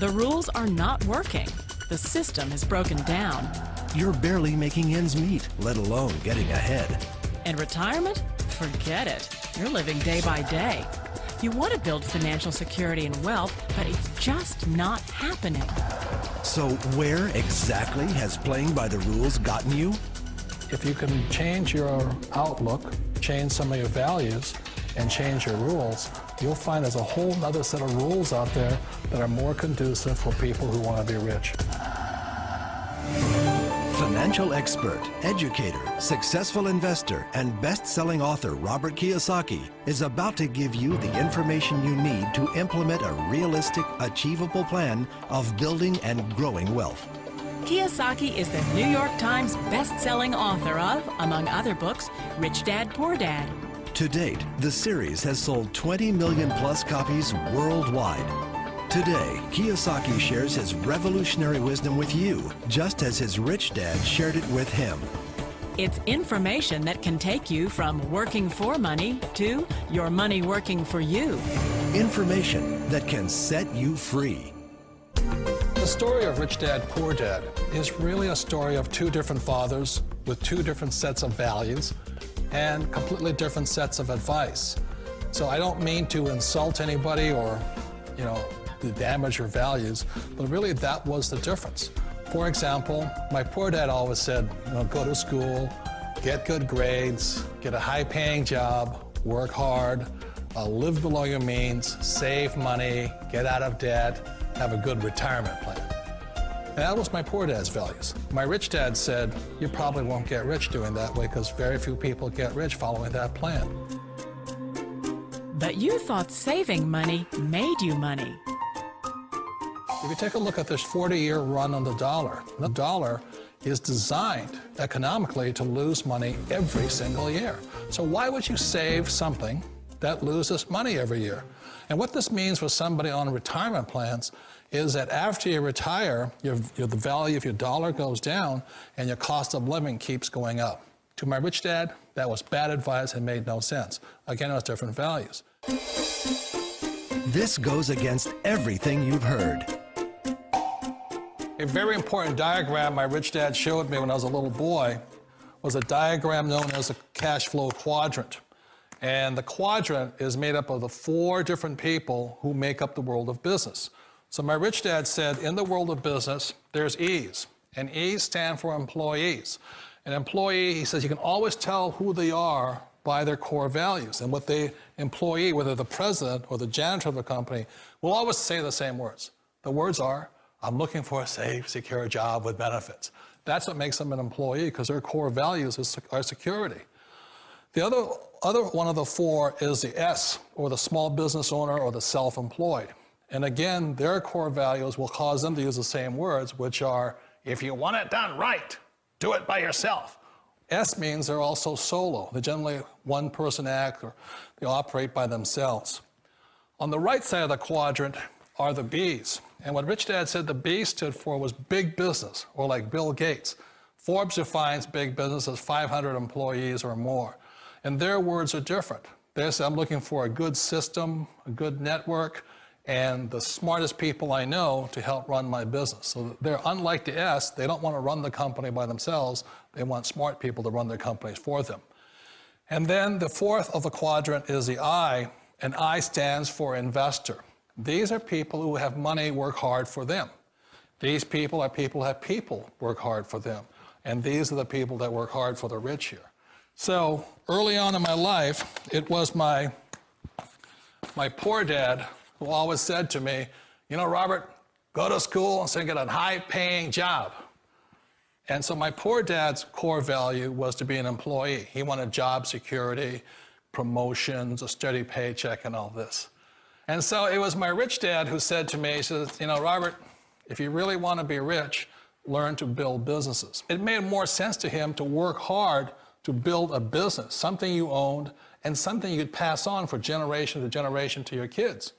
The rules are not working. The system is broken down. You're barely making ends meet, let alone getting ahead. And retirement? Forget it. You're living day by day. You want to build financial security and wealth, but it's just not happening. So where exactly has playing by the rules gotten you? If you can change your outlook, change some of your values, and change your rules, you'll find there's a whole other set of rules out there that are more conducive for people who want to be rich. Financial expert, educator, successful investor, and best-selling author Robert Kiyosaki is about to give you the information you need to implement a realistic, achievable plan of building and growing wealth. Kiyosaki is the New York Times best-selling author of, among other books, Rich Dad, Poor Dad. To date, the series has sold 20 million plus copies worldwide. Today, Kiyosaki shares his revolutionary wisdom with you, just as his rich dad shared it with him. It's information that can take you from working for money to your money working for you. Information that can set you free. The story of Rich Dad, Poor Dad is really a story of two different fathers with two different sets of values and completely different sets of advice. So I don't mean to insult anybody or, to damage your values, but really that was the difference. For example, my poor dad always said, go to school, get good grades, get a high-paying job, work hard, live below your means, save money, get out of debt, have a good retirement plan. And that was my poor dad's values. My rich dad said, you probably won't get rich doing that way because very few people get rich following that plan. But you thought saving money made you money. If you take a look at this 40-year run on the dollar is designed economically to lose money every single year. So why would you save something that loses money every year? And what this means for somebody on retirement plans is that after you retire, the value of your dollar goes down and your cost of living keeps going up. To my rich dad, that was bad advice and made no sense. Again, it was different values. This goes against everything you've heard. A very important diagram my rich dad showed me when I was a little boy was a diagram known as a cash flow quadrant. And the quadrant is made up of the 4 different people who make up the world of business. So my rich dad said, in the world of business, there's E's, and E's stand for employees. An employee, he says, you can always tell who they are by their core values. And what the employee, whether the president or the janitor of the company, will always say the same words. The words are, I'm looking for a safe, secure job with benefits. That's what makes them an employee, because their core values are security. The other one of the 4 is the S, or the small business owner or the self-employed. And again, their core values will cause them to use the same words, which are, if you want it done right, do it by yourself. S means they're also solo. They're generally one-person act, or they operate by themselves. On the right side of the quadrant are the B's. And what Rich Dad said the B stood for was big business, or like Bill Gates. Forbes defines big business as 500 employees or more. And their words are different. They say, I'm looking for a good system, a good network, and the smartest people I know to help run my business. So they're unlike the S. They don't want to run the company by themselves. They want smart people to run their companies for them. And then the 4th of the quadrant is the I, and I stands for investor. These are people who have money work hard for them. These people are people who have people work hard for them. And these are the people that work hard for the rich here. So early on in my life, it was my poor dad who always said to me, Robert, go to school and get a high-paying job. And so my poor dad's core value was to be an employee. He wanted job security, promotions, a steady paycheck, and all this. And so it was my rich dad who said to me, he says, Robert, if you really want to be rich, learn to build businesses. It made more sense to him to work hard to build a business, something you owned, and something you'd pass on for generation to generation to your kids.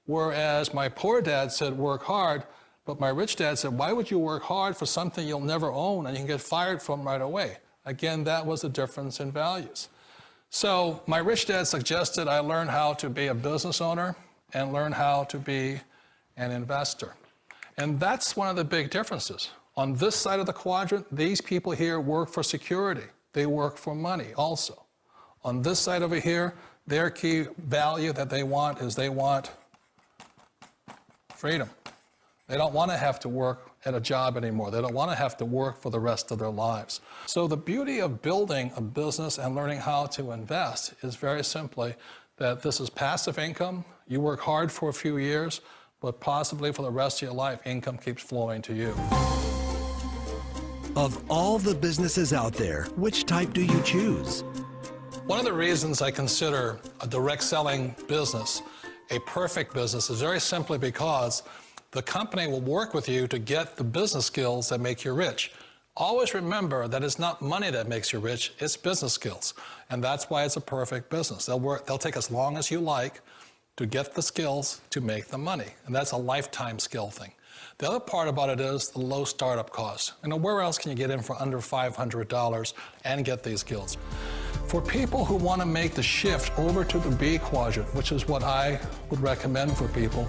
Whereas my poor dad said, work hard, but my rich dad said, why would you work hard for something you'll never own and you can get fired from right away? Again, that was the difference in values. So my rich dad suggested I learn how to be a business owner and learn how to be an investor. And that's one of the big differences. On this side of the quadrant, these people here work for security. They work for money also. On this side over here, their key value that they want is they want freedom. They don't want to have to work at a job anymore. They don't want to have to work for the rest of their lives. So the beauty of building a business and learning how to invest is very simply that this is passive income. You work hard for a few years, but possibly for the rest of your life, income keeps flowing to you. Of all the businesses out there, which type do you choose? One of the reasons I consider a direct selling business a perfect business is very simply because the company will work with you to get the business skills that make you rich. Always remember that it's not money that makes you rich, it's business skills. And that's why it's a perfect business. They'll take as long as you like to get the skills to make the money. And that's a lifetime skill thing. The other part about it is the low startup cost. You know, where else can you get in for under $500 and get these skills? For people who want to make the shift over to the B quadrant, which is what I would recommend for people,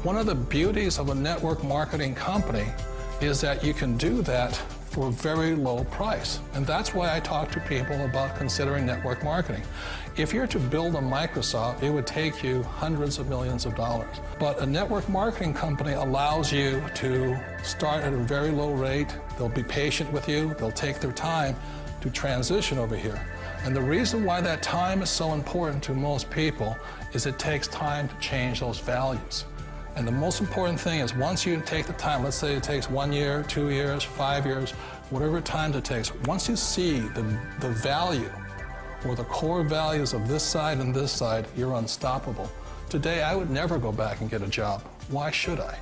one of the beauties of a network marketing company is that you can do that for a very low price. And that's why I talk to people about considering network marketing. If you're to build a Microsoft, it would take you hundreds of millions of dollars. But a network marketing company allows you to start at a very low rate. They'll be patient with you. They'll take their time to transition over here. And the reason why that time is so important to most people is it takes time to change those values. And the most important thing is once you take the time, let's say it takes 1 year, 2 years, 5 years, whatever time it takes, once you see the value or the core values of this side and this side, you're unstoppable. Today, I would never go back and get a job. Why should I?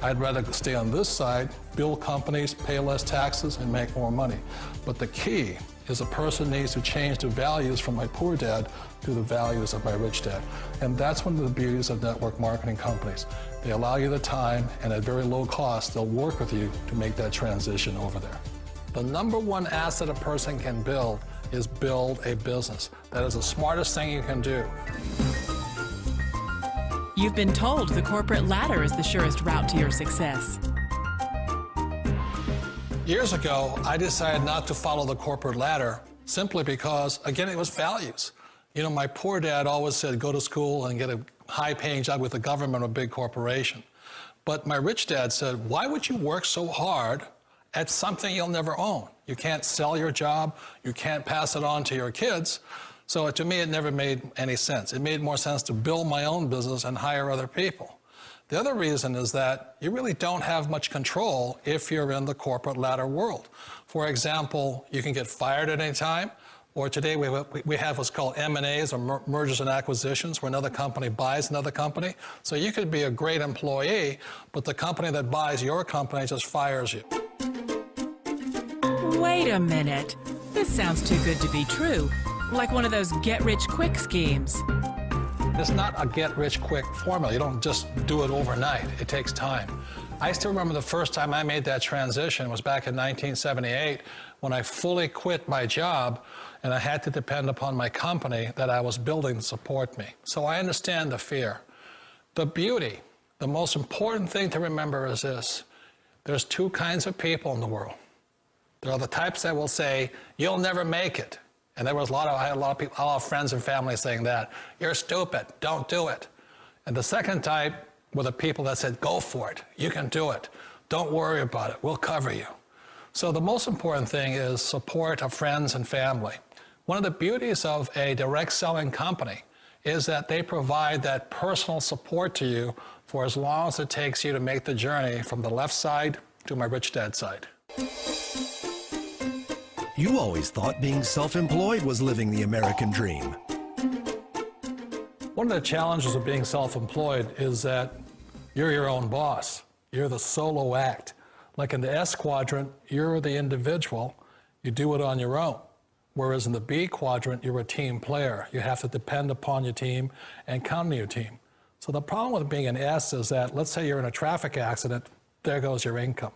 I'd rather stay on this side, build companies, pay less taxes, and make more money. But the key is a person needs to change the values from my poor dad to the values of my rich dad. And that's one of the beauties of network marketing companies. They allow you the time, and at very low cost, they'll work with you to make that transition over there. The number one asset a person can build is build a business. That is the smartest thing you can do. You've been told the corporate ladder is the surest route to your success. Years ago, I decided not to follow the corporate ladder simply because, again, it was values. You know, my poor dad always said, go to school and get a high-paying job with the government or a big corporation. But my rich dad said, why would you work so hard at something you'll never own? You can't sell your job. You can't pass it on to your kids. So to me, it never made any sense. It made more sense to build my own business and hire other people. The other reason is that you really don't have much control if you're in the corporate ladder world. For example, you can get fired at any time, or today we have what's called M&As, or mergers and acquisitions, where another company buys another company. So you could be a great employee, but the company that buys your company just fires you. Wait a minute. This sounds too good to be true. Like one of those get-rich-quick schemes. It's not a get-rich-quick formula. You don't just do it overnight. It takes time. I still remember the first time I made that transition was back in 1978 when I fully quit my job and I had to depend upon my company that I was building to support me. So I understand the fear. The beauty, the most important thing to remember is this. There's two kinds of people in the world. There are the types that will say, you'll never make it. And there was I had a lot of people, a lot of friends and family saying that. You're stupid, don't do it. And the second type were the people that said, go for it, you can do it. Don't worry about it, we'll cover you. So the most important thing is support of friends and family. One of the beauties of a direct selling company is that they provide that personal support to you for as long as it takes you to make the journey from the left side to my rich dad side. You always thought being self-employed was living the American dream. One of the challenges of being self-employed is that you're your own boss. You're the solo act. Like in the S quadrant, you're the individual. You do it on your own. Whereas in the B quadrant, you're a team player. You have to depend upon your team and count on your team. So the problem with being an S is that, let's say you're in a traffic accident, there goes your income.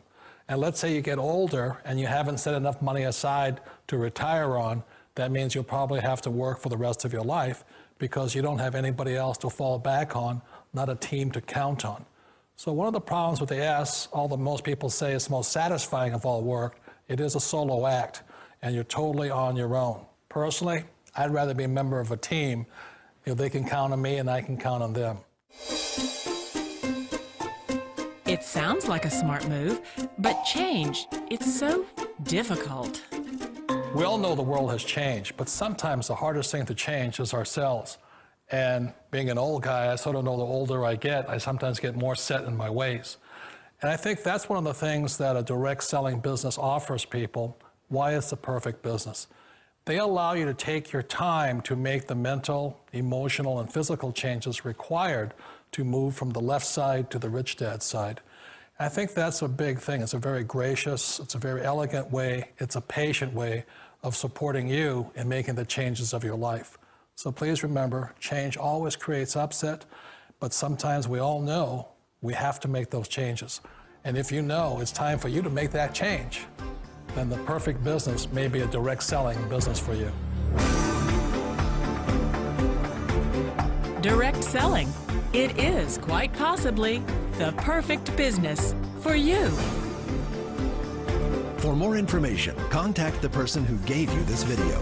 And let's say you get older and you haven't set enough money aside to retire on, that means you'll probably have to work for the rest of your life because you don't have anybody else to fall back on, not a team to count on. So one of the problems with the S, although most people say it's most satisfying of all work, it is a solo act, and you're totally on your own. Personally, I'd rather be a member of a team. They can count on me and I can count on them. It sounds like a smart move, but change, it's so difficult. We all know the world has changed, but sometimes the hardest thing to change is ourselves. And being an old guy, I sort of know the older I get, I sometimes get more set in my ways. And I think that's one of the things that a direct selling business offers people, why it's the perfect business. They allow you to take your time to make the mental, emotional, and physical changes required to move from the left side to the rich dad side. I think that's a big thing. It's a very gracious, it's a very elegant way, it's a patient way of supporting you in making the changes of your life. So please remember, change always creates upset, but sometimes we all know we have to make those changes. And if you know it's time for you to make that change, then the perfect business may be a direct selling business for you. Direct selling. It is quite possibly the perfect business for you. For more information, contact the person who gave you this video.